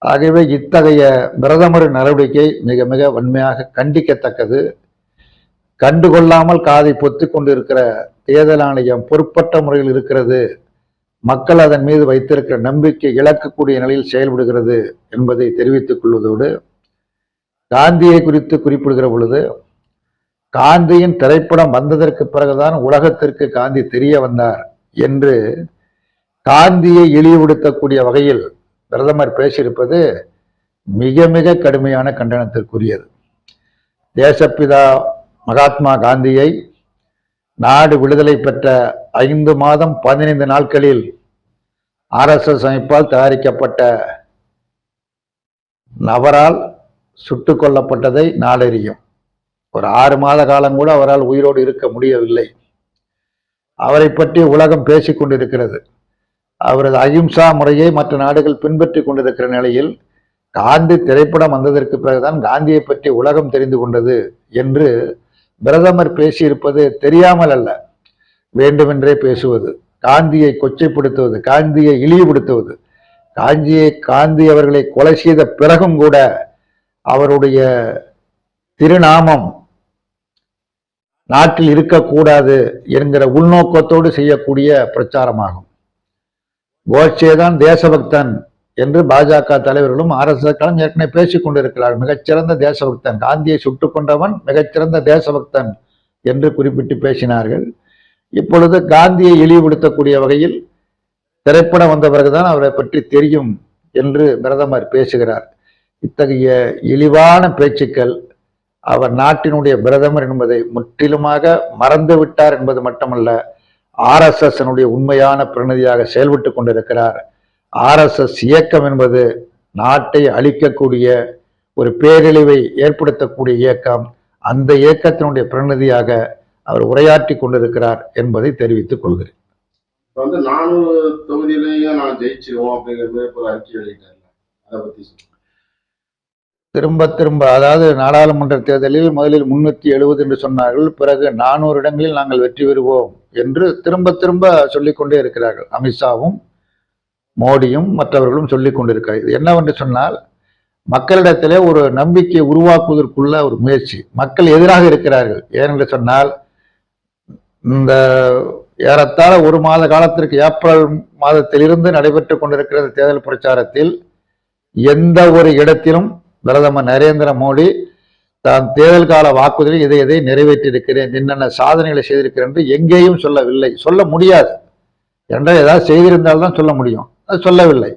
ஆகவே இத்தகைய பிரதமரின் நடவடிக்கை மிக மிக வன்மையாக கண்டிக்கத்தக்கது. கண்டுகொள்ளாமல் காதை பொத்திக் கொண்டிருக்கிற தேர்தல் ஆணையம் பொறுப்பற்ற முறையில் இருக்கிறது, மக்கள் அதன் மீது வைத்திருக்கிற நம்பிக்கை இழக்கக்கூடிய நிலையில் செயல்படுகிறது என்பதை தெரிவித்துக் கொள்வதோடு, காந்தியை குறித்து குறிப்பிடுகிற பொழுது, காந்தியின் திரைப்படம் வந்ததற்கு பிறகுதான் உலகத்திற்கு காந்தி தெரிய வந்தார் என்று காந்தியை இழிவுபடுத்தக்கூடிய வகையில் பிரதமர் பேசியிருப்பது மிக மிக கடுமையான கண்டனத்திற்குரியது. தேசப்பிதா மகாத்மா காந்தியை நாடு விடுதலை பெற்ற 5 மாதம் 15 நாட்களில் RSS அமைப்பால் தயாரிக்கப்பட்ட நபரால் சுட்டுக் கொல்லப்பட்டதை நாடறியும். ஒரு 6 மாத காலம் கூட அவரால் உயிரோடு இருக்க முடியவில்லை. அவரை பற்றி உலகம் பேசிக் கொண்டிருக்கிறது. அவரது அஹிம்சா முறையை மற்ற நாடுகள் பின்பற்றி கொண்டிருக்கிற நிலையில் காந்தி திரைப்படம் வந்ததற்கு பிறகுதான் காந்தியை பற்றி உலகம் தெரிந்து கொண்டது என்று பிரதமர் பேசியிருப்பது தெரியாமல் அல்ல, வேண்டுமென்றே பேசுவது, காந்தியை கொச்சைப்படுத்துவது, காந்தியை இழிவுபடுத்துவது. காந்தி அவர்களை கொலை செய்த பிறகும் கூட அவருடைய திருநாமம் நாட்டில் இருக்கக்கூடாது என்கிற உள்நோக்கத்தோடு செய்யக்கூடிய பிரச்சாரமாகும். கோட்சேதான் தேசபக்தன் என்று பாஜக தலைவர்களும் RSS ஏற்கனவே பேசிக் கொண்டிருக்கிறார்கள். மிகச்சிறந்த தேசபக்தன், காந்தியை சுட்டுக் கொண்டவன் மிகச்சிறந்த தேசபக்தன் என்று குறிப்பிட்டு பேசினார்கள். இப்பொழுது காந்தியை இழிவுபடுத்தக்கூடிய வகையில் திரைப்படம் வந்த பிறகுதான் அவரை பற்றி தெரியும் என்று பிரதமர் பேசுகிறார். இத்தகைய இழிவான பேச்சுக்கள் அவர் நாட்டினுடைய பிரதமர் என்பதை முற்றிலுமாக மறந்துவிட்டார் என்பது மட்டுமல்ல, RSS உண்மையான பிரதிநிதியாக செயல்பட்டு கொண்டிருக்கிறார். RSS இயக்கம் என்பது நாட்டை அழிக்கக்கூடிய ஒரு பேரழிவை ஏற்படுத்தக்கூடிய இயக்கம். அந்த இயக்கத்தினுடைய பிரதிநிதியாக அவர் உரையாற்றி கொண்டிருக்கிறார் என்பதை தெரிவித்துக் கொள்கிறேன். 400 தொகுதியிலையும் நான் ஜெயிச்சிருவோம் அப்படிங்கிறது ஒரு அறிக்கை வெளியிட்டார். அதை பத்தி திரும்ப அதாவது நாடாளுமன்ற தேர்தலில் முதலில் 370 என்று சொன்னார்கள், பிறகு 400 இடங்களில் நாங்கள் வெற்றி பெறுவோம் என்று திரும்ப சொல்லிக்கொண்டே இருக்கிறார்கள். அமித்ஷாவும் மோடியும் மற்றவர்களும் சொல்லிக் கொண்டிருக்கிறார்கள். என்னவென்று சொன்னால், மக்களிடத்திலே ஒரு நம்பிக்கையை உருவாக்குவதற்குள்ள ஒரு முயற்சி. மக்கள் எதிராக இருக்கிறார்கள். ஏனென்று சொன்னால், இந்த ஏறத்தாழ 1 மாத காலத்திற்கு ஏப்ரல் மாதத்திலிருந்து நடைபெற்றுக் கொண்டிருக்கிற தேர்தல் பிரச்சாரத்தில் எந்த ஒரு இடத்திலும் பிரதமர் நரேந்திர மோடி தான் தேர்தல் கால வாக்குறுதியில் இதை நிறைவேற்றியிருக்கிறேன், என்னென்ன சாதனைகளை செய்திருக்கிறேன் என்று எங்கேயும் சொல்லவில்லை. சொல்ல முடியாது என்றால் ஏதாவது செய்திருந்தால்தான் சொல்ல முடியும். அது சொல்லவில்லை.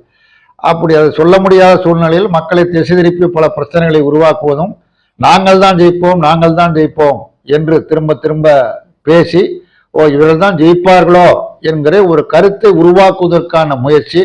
அப்படி அதை சொல்ல முடியாத சூழ்நிலையில் மக்களை திசை திருப்பி பல பிரச்சனைகளை உருவாக்குவதும், நாங்கள் தான் ஜெயிப்போம் என்று திரும்ப பேசி இவர்கள் தான் ஜெயிப்பார்களோ என்கிற ஒரு கருத்தை உருவாக்குவதற்கான முயற்சி